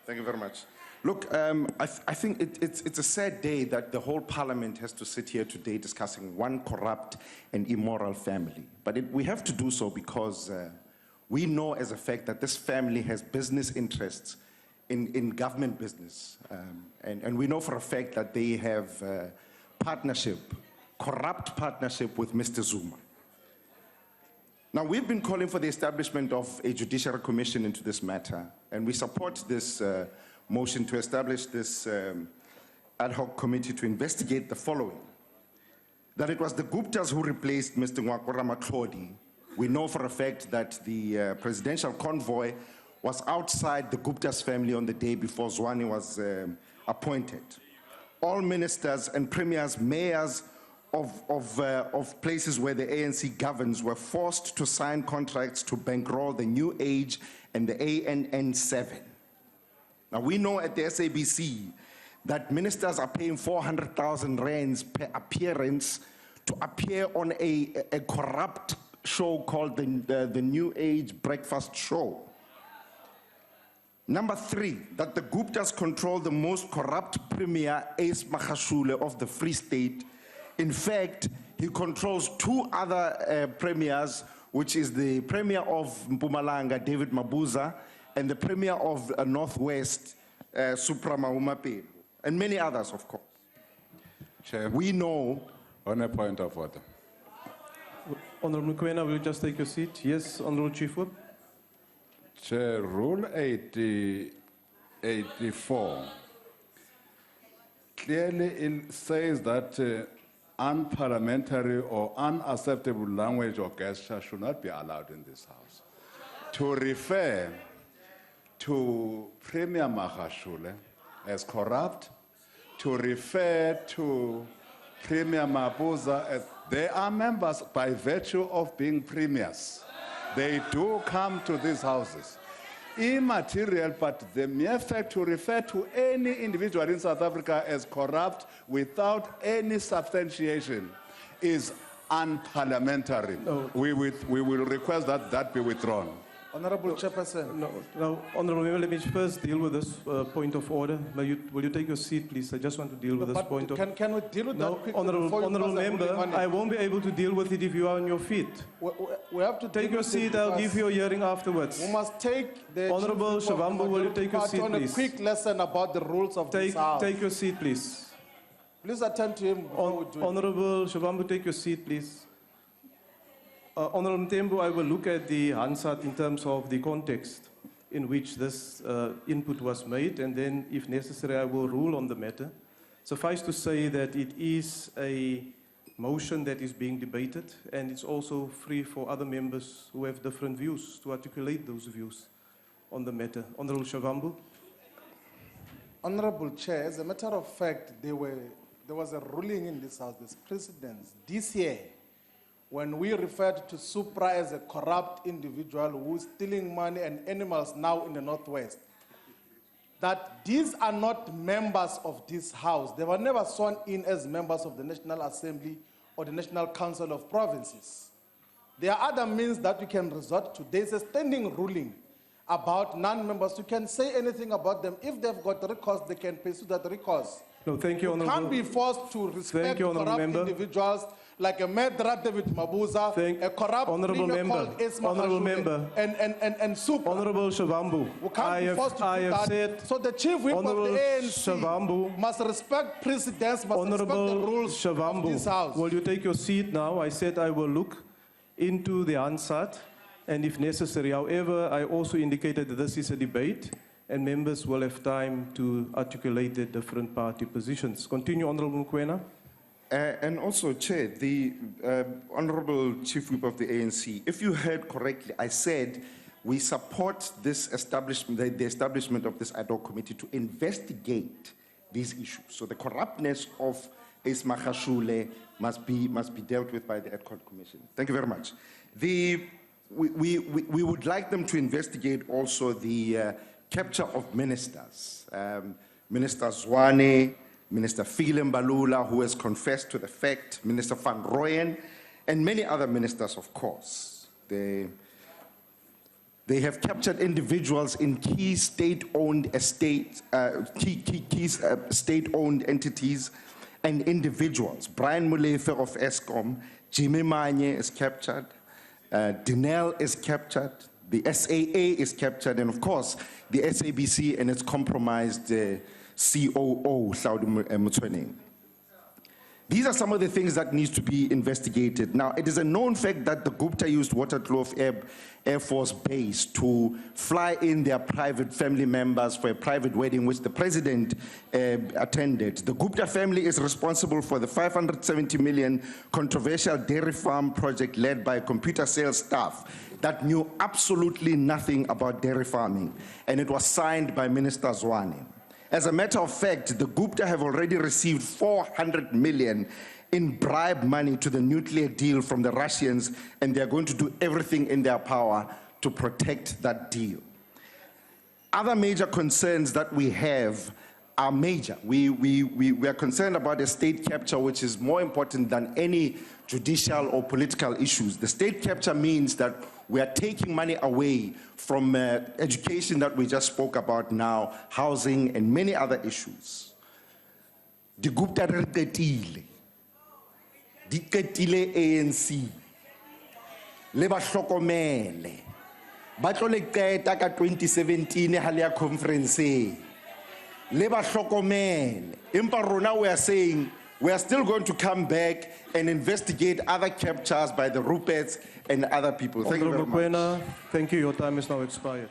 Thank you very much. Look, I think it's a sad day that the whole parliament has to sit here today discussing one corrupt and immoral family. But we have to do so because we know as a fact that this family has business interests in government business. And we know for a fact that they have corrupt partnership with Mr. Zuma. Now, we've been calling for the establishment of a judicial commission into this matter, and we support this motion to establish this ad hoc committee to investigate the following. That it was the Guptas who replaced Mr. Ramatlhodi. We know for a fact that the presidential convoy was outside the Guptas family on the day before Zwane was appointed. All ministers and premiers, mayors of places where the ANC governs were forced to sign contracts to bankroll the New Age and the ANN7. Now we know at the SABC that ministers are paying 400,000 rands per appearance to appear on a corrupt show called the New Age Breakfast Show. Number 3, that the Guptas control the most corrupt premier, Ace Magashule of the Free State. In fact, he controls 2 other premiers, which is the premier of Mpumalanga, David Mabuza, and the premier of Northwest, Suprama Umapelo, and many others, of course. Chair, we know... On a point of order. Honourable Mokoena, will you just take your seat? Yes, Honourable Chief Whip. Chair, Rule 84 clearly it says that unparliamentary or unacceptable language or gesture should not be allowed in this House. To refer to Premier Magashule as corrupt, to refer to Premier Mabuza as they are members by virtue of being premiers. They do come to these houses. Immaterial, but the mere fact to refer to any individual in South Africa as corrupt without any substantiation is unparliamentary. No. We will request that that be withdrawn. Honourable Chairperson. No, Honourable Member, let me first deal with this point of order. Will you take your seat, please? I just want to deal with this point of order. Can we deal with that quickly? Honourable Member, I won't be able to deal with it if you are on your feet. We have to take your seat. I'll give you a hearing afterwards. We must take the Honourable Shavambu, will you take your seat, please? A quick lesson about the rules of this House. Take your seat, please. Please attend to him. Honourable Shavambu, take your seat, please. Honourable Mtembu, I will look at the Hansard in terms of the context in which this input was made, and then, if necessary, I will rule on the matter. Suffice to say that it is a motion that is being debated, and it's also free for other members who have different views to articulate those views on the matter. Honourable Shavambu. Honourable Chair, as a matter of fact, there was a ruling in this House, this precedence, this year, when we referred to Supra as a corrupt individual who is stealing money and animals now in the Northwest, that these are not members of this House. They were never sworn in as members of the National Assembly or the National Council of Provinces. There are other means that we can resort to. There's a standing ruling about non-members. You can say anything about them. If they've got recourse, they can pursue that recourse. No, thank you, Honourable. Can't be forced to respect corrupt individuals like a Medra David Mabuza, a corrupt Honourable Member, Honourable Member, and Super. Honourable Shavambu, I have said. So the chief whip of the ANC Shavambu, must respect precedents, must respect the rules Shavambu, of this House. Will you take your seat now? I said I will look into the Hansard, and if necessary. However, I also indicated that this is a debate, and members will have time to articulate their different party positions. Continue, Honourable Mokoena. And also, Chair, the Honourable Chief Whip of the ANC, if you heard correctly, I said we support this establishment, the establishment of this ad hoc committee to investigate these issues. So the corruptness of Ace Magashule must be dealt with by the ad hoc commission. Thank you very much. We would like them to investigate also the capture of ministers. Minister Zwane, Minister Fikile Mbalula, who has confessed to the fact, Minister Van Rooyen, and many other ministers, of course. They have captured individuals in key state-owned estates, state-owned entities and individuals. Brian Molefe of Eskom, Jimmy Maynier is captured, Dinell is captured, the SAA is captured, and of course, the SABC and its compromised COO, Hlaudi Motsoeneng. These are some of the things that needs to be investigated. Now, it is a known fact that the Gupta used Waterkloof Air Force Base to fly in their private family members for a private wedding, which the president attended. The Gupta family is responsible for the 570 million controversial dairy farm project led by computer sales staff that knew absolutely nothing about dairy farming, and it was signed by Minister Zwane. As a matter of fact, the Gupta have already received 400 million in bribe money to the nuclear deal from the Russians, and they're going to do everything in their power to protect that deal. Other major concerns that we have are major. We are concerned about a state capture, which is more important than any judicial or political issues. The state capture means that we are taking money away from education that we just spoke about now, housing, and many other issues. The Gupta re qetile. Di qetile ANC. Le ba hlokomele. Ba tlo le qeta ka 2017 ha le ya conference. Le ba hlokomele. Empa rona we are saying we are still going to come back and investigate other captures by the Ruperts and other people. Thank you very much. Mokoena, thank you. Your time is now expired.